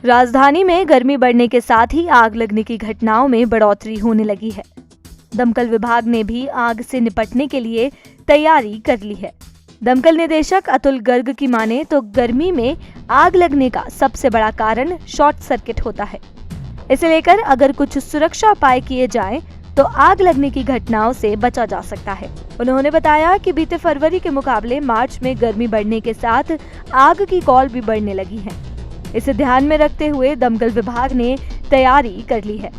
राजधानी में गर्मी बढ़ने के साथ ही आग लगने की घटनाओं में बढ़ोतरी होने लगी है। दमकल विभाग ने भी आग से निपटने के लिए तैयारी कर ली है। दमकल निदेशक अतुल गर्ग की माने तो गर्मी में आग लगने का सबसे बड़ा कारण शॉर्ट सर्किट होता है। इसे लेकर अगर कुछ सुरक्षा उपाय किए जाएं तो आग लगने की घटनाओं से बचा जा सकता है। उन्होंने बताया कि बीते फरवरी के मुकाबले मार्च में गर्मी बढ़ने के साथ आग की कॉल भी बढ़ने लगी है। इसे ध्यान में रखते हुए दमकल विभाग ने तैयारी कर ली है।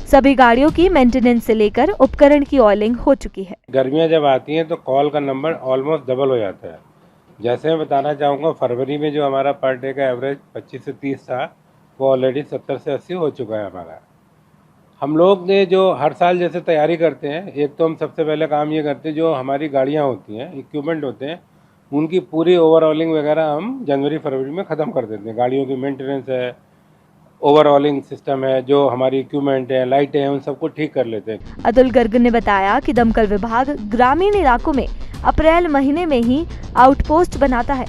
सभी गाड़ियों की मेंटेनेंस से लेकर उपकरण की ऑयलिंग हो चुकी है। गर्मियां जब आती हैं तो कॉल का नंबर ऑलमोस्ट डबल हो जाता है। जैसे मैं बताना चाहूँगा, फरवरी में जो हमारा पर डे का एवरेज 25 से 30 था, वो ऑलरेडी 70 से 80 हो चुका है हमारा। हम लोग ने जो हर साल जैसे तैयारी करते हैं, एक तो हम सबसे पहले काम ये करते हैं, जो हमारी गाड़ियाँ होती हैं, इक्विपमेंट होते हैं, उनकी पूरी ओवरऑलिंग वगैरह हम जनवरी फरवरी में ख़त्म कर देते हैं। गाड़ियों की मेंटेनेंस है, ओवरऑलिंग सिस्टम है, जो हमारी इक्विपमेंट है, लाइटें हैं, उन सबको ठीक कर लेते हैं। अतुल गर्ग ने बताया कि दमकल विभाग ग्रामीण इलाकों में अप्रैल महीने में ही आउटपोस्ट बनाता है।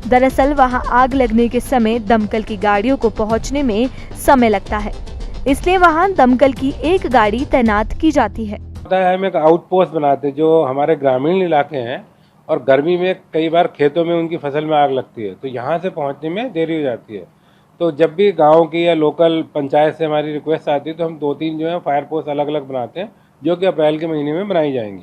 दरअसल वहां आग लगने के समय दमकल की गाड़ियों को पहुंचने में समय लगता है, इसलिए वहां दमकल की एक गाड़ी तैनात की जाती है। हम एक आउटपोस्ट बनाते हैं जो हमारे ग्रामीण इलाके हैं, और गर्मी में कई बार खेतों में उनकी फसल में आग लगती है, तो यहाँ से पहुँचने में देरी हो जाती है। तो जब भी गांव की या लोकल पंचायत से हमारी रिक्वेस्ट आती है तो हम 2-3 जो है फायर पोस्ट अलग अलग बनाते हैं, जो कि अप्रैल के महीने में बनाई जाएंगी।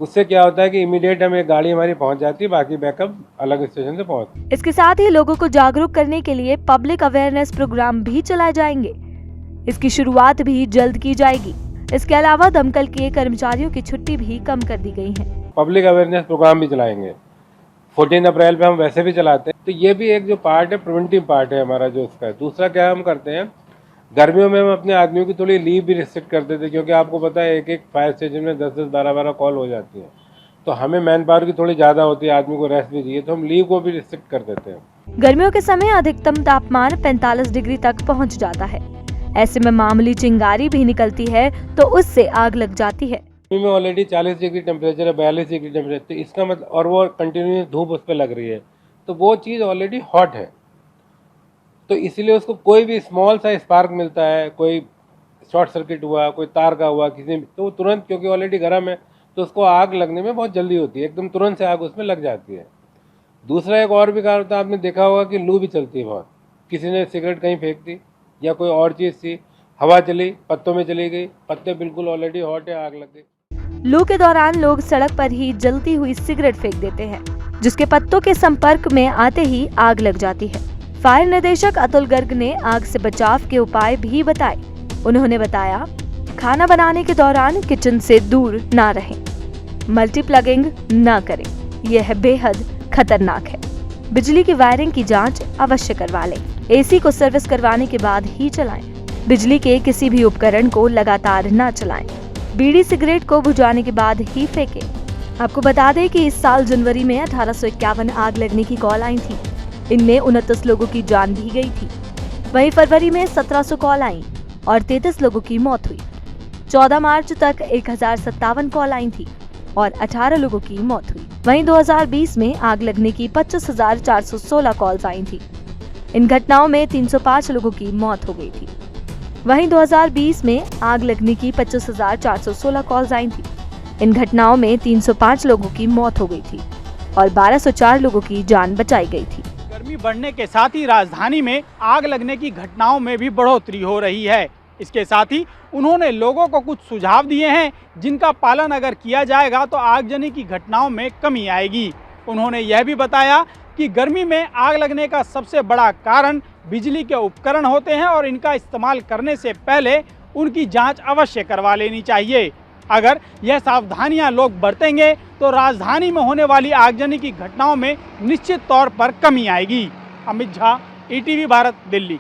उससे क्या होता है कि इमीडिएट हम एक गाड़ी हमारी पहुंच जाती है, बाकी बैकअप अलग स्टेशन से पहुंच। इसके साथ ही लोगों को जागरूक करने के लिए पब्लिक अवेयरनेस प्रोग्राम भी चलाए जाएंगे। इसकी शुरुआत भी जल्द की जाएगी। इसके अलावा दमकल के कर्मचारियों की छुट्टी भी कम कर दी गई है। पब्लिक अवेयरनेस प्रोग्राम भी चलाएंगे। 14 अप्रैल पे हम वैसे भी चलाते हैं, तो ये भी एक जो पार्ट है, प्रिवेंटिव पार्ट है हमारा जो उसका है। दूसरा क्या हम करते हैं, गर्मियों में हम अपने आदमियों की थोड़ी लीव भी रिस्ट्रिक्ट कर देते हैं, क्योंकि आपको पता है एक फायर स्टेशन में 10-10, 12-12 कॉल हो जाती है, तो हमें मैन पावर की थोड़ी ज़्यादा होती है, आदमी को रेस्ट भी चाहिए, तो हम लीव को भी रिस्ट्रिक्ट कर देते हैं। गर्मियों के समय अधिकतम तापमान 45 डिग्री तक पहुँच जाता है। ऐसे में मामूली चिंगारी भी निकलती है तो उससे आग लग जाती है। में ऑलरेडी 40 डिग्री टेम्परेचर है, 42 डिग्री टेम्परेचर, तो इसका मतलब, और वो कंटिन्यूस धूप उस पर लग रही है, तो वो चीज़ ऑलरेडी हॉट है। तो इसलिए उसको कोई भी स्मॉल सा स्पार्क मिलता है, कोई शॉर्ट सर्किट हुआ, कोई तार का हुआ किसी, तो वो तुरंत, क्योंकि ऑलरेडी गर्म है, तो उसको आग लगने में बहुत जल्दी होती है, एकदम तुरंत से आग उसमें लग जाती है। दूसरा एक और भी कारण होता है, आपने देखा होगा कि लू भी चलती है बहुत। किसी ने सिगरेट कहीं फेंक दी या कोई और चीज़ थी, हवा चली, पत्तों में चली गई, पत्ते बिल्कुल ऑलरेडी हॉट है, आग लग गई। लू के दौरान लोग सड़क पर ही जलती हुई सिगरेट फेंक देते हैं, जिसके पत्तों के संपर्क में आते ही आग लग जाती है। फायर निदेशक अतुल गर्ग ने आग से बचाव के उपाय भी बताए। उन्होंने बताया, खाना बनाने के दौरान किचन से दूर ना रहें, मल्टीप्लगिंग ना करें, यह बेहद खतरनाक है। बिजली की वायरिंग की जांच अवश्य करवा लें। एसी को सर्विस करवाने के बाद ही चलाएं। बिजली के किसी भी उपकरण को लगातार न चलाएं। बीड़ी सिगरेट को बुझाने के बाद ही फेंकें। आपको बता दें कि इस साल जनवरी में 1851 आग लगने की कॉल आई थी। इनमें 29 लोगों की जान भी गई थी। वहीं फरवरी में 1700 कॉल आई और 33 लोगों की मौत हुई। 14 मार्च तक 1057 कॉल आई थी और 18 लोगों की मौत हुई। वहीं 2020 में आग लगने की 25,416 कॉल्स आई थी। इन घटनाओं में 305 लोगों की मौत हो गई थी। वहीं 2020 में आग लगने की 25,416 कॉल्स आई थी। इन घटनाओं में 305 लोगों की मौत हो गई थी और 1204 लोगों की जान बचाई गई थी। गर्मी बढ़ने के साथ ही राजधानी में आग लगने की घटनाओं में भी बढ़ोतरी हो रही है। इसके साथ ही उन्होंने लोगों को कुछ सुझाव दिए हैं, जिनका पालन अगर किया जाएगा तो आगजनी की घटनाओं में कमी आएगी। उन्होंने यह भी बताया कि गर्मी में आग लगने का सबसे बड़ा कारण बिजली के उपकरण होते हैं और इनका इस्तेमाल करने से पहले उनकी जांच अवश्य करवा लेनी चाहिए। अगर यह सावधानियां लोग बरतेंगे तो राजधानी में होने वाली आगजनी की घटनाओं में निश्चित तौर पर कमी आएगी। अमित झा, ETV भारत, दिल्ली।